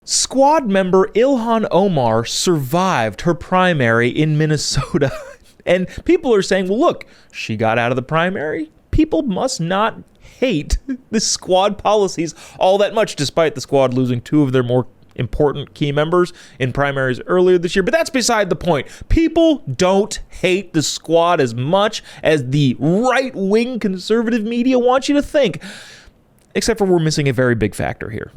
Squad member Ilhan Omar survived her primary in Minnesota. And people are saying, well, look, she got out of the primary. People must not hate the squad policies all that much, despite the squad losing two of their more important key members in primaries earlier this year. But that's beside the point. People don't hate the squad as much as the right-wing conservative media wants you to think. Except for we're missing a very big factor here.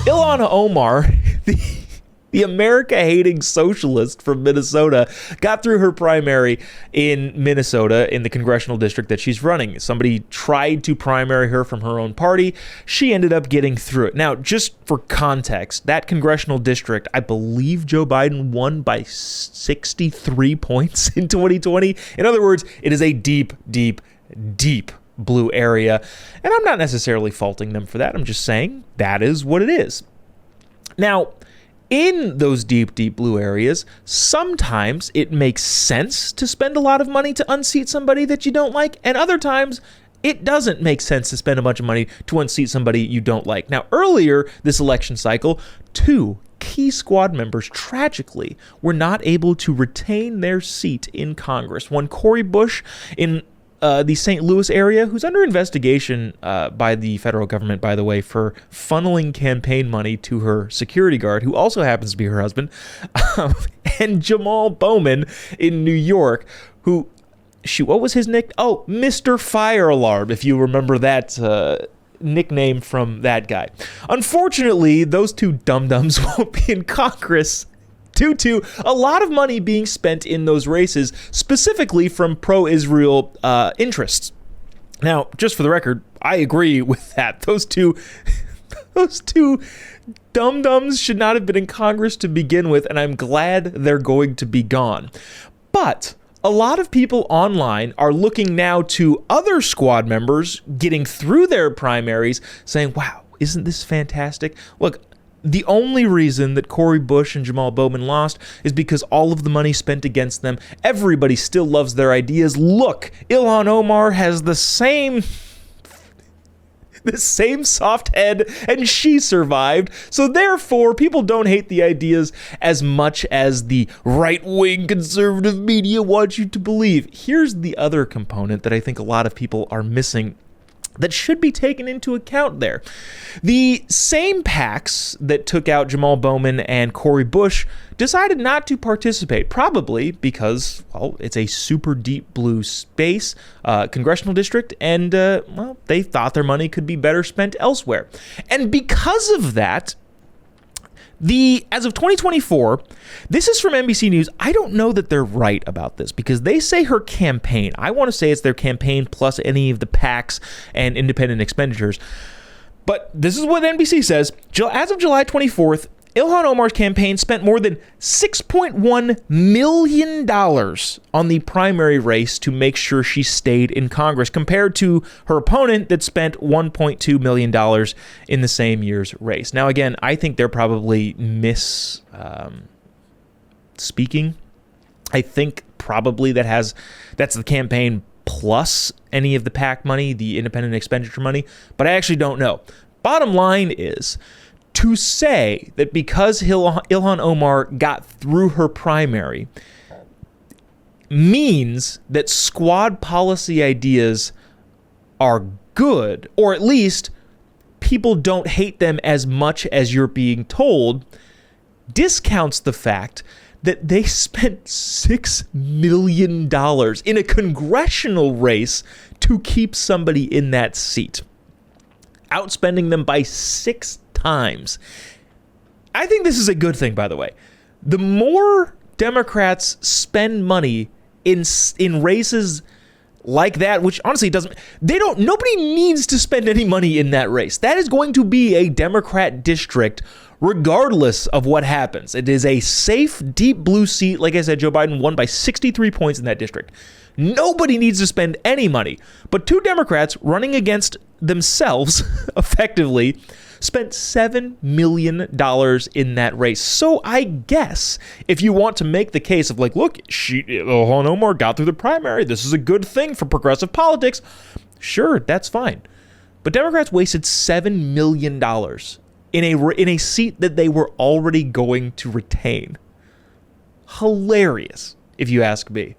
Ilhan Omar, the America-hating socialist from Minnesota, got through her primary in Minnesota in the congressional district that she's running. Somebody tried to primary her from her own party. She ended up getting through it. Now, just for context, that congressional district, I believe Joe Biden won by 63 points in 2020. In other words, it is a deep, deep, deep blue area. And I'm not necessarily faulting them for that. I'm just saying that is what it is. Now, in those deep, deep blue areas, sometimes it makes sense to spend a lot of money to unseat somebody that you don't like, and other times it doesn't make sense to spend a bunch of money to unseat somebody you don't like. Now, earlier this election cycle, two key squad members tragically were not able to retain their seat in Congress. One, Cori Bush in the St. Louis area, who's under investigation by the federal government, by the way, for funneling campaign money to her security guard, who also happens to be her husband, and Jamal Bowman in New York, who, what was his nickname? Oh, Mr. Fire Alarm, if you remember that nickname from that guy. Unfortunately, those two dum-dums won't be in Congress due to a lot of money being spent in those races, specifically from pro-Israel interests. Now, just for the record, I agree with that. Those two dum-dums should not have been in Congress to begin with, and I'm glad they're going to be gone. But a lot of people online are looking now to other squad members getting through their primaries, saying, wow, isn't this fantastic? Look, the only reason that Cori Bush and Jamal Bowman lost is because all of the money spent against them. Everybody still loves their ideas. Look, Ilhan Omar has the same soft head, and she survived. So therefore, people don't hate the ideas as much as the right-wing conservative media wants you to believe. Here's the other component that I think a lot of people are missing that should be taken into account there. The same PACs that took out Jamal Bowman and Cori Bush decided not to participate, probably because, well, it's a super deep blue space, congressional district, and, well, they thought their money could be better spent elsewhere. And because of that, as of 2024, this is from NBC News. I don't know that they're right about this because they say her campaign. I want to say it's their campaign plus any of the PACs and independent expenditures. But this is what NBC says. As of July 24th, Ilhan Omar's campaign spent more than $6.1 million on the primary race to make sure she stayed in Congress, compared to her opponent that spent $1.2 million in the same year's race. Now, again, I think they're probably speaking. I think probably that's the campaign plus any of the PAC money, the independent expenditure money, but I actually don't know. Bottom line is, to say that because Ilhan Omar got through her primary means that squad policy ideas are good, or at least people don't hate them as much as you're being told, discounts the fact that they spent $6 million in a congressional race to keep somebody in that seat, outspending them by 6 times. I think this is a good thing, by the way. The more Democrats spend money in races like that, which honestly nobody needs to spend any money in that race. That is going to be a Democrat district regardless of what happens. It is a safe, deep blue seat. Like I said, Joe Biden won by 63 points in that district. Nobody needs to spend any money. But two Democrats running against themselves effectively spent $7 million in that race. So I guess if you want to make the case of like, look, Ilhan Omar got through the primary, this is a good thing for progressive politics, sure, that's fine. But Democrats wasted $7 million in a seat that they were already going to retain. Hilarious, if you ask me.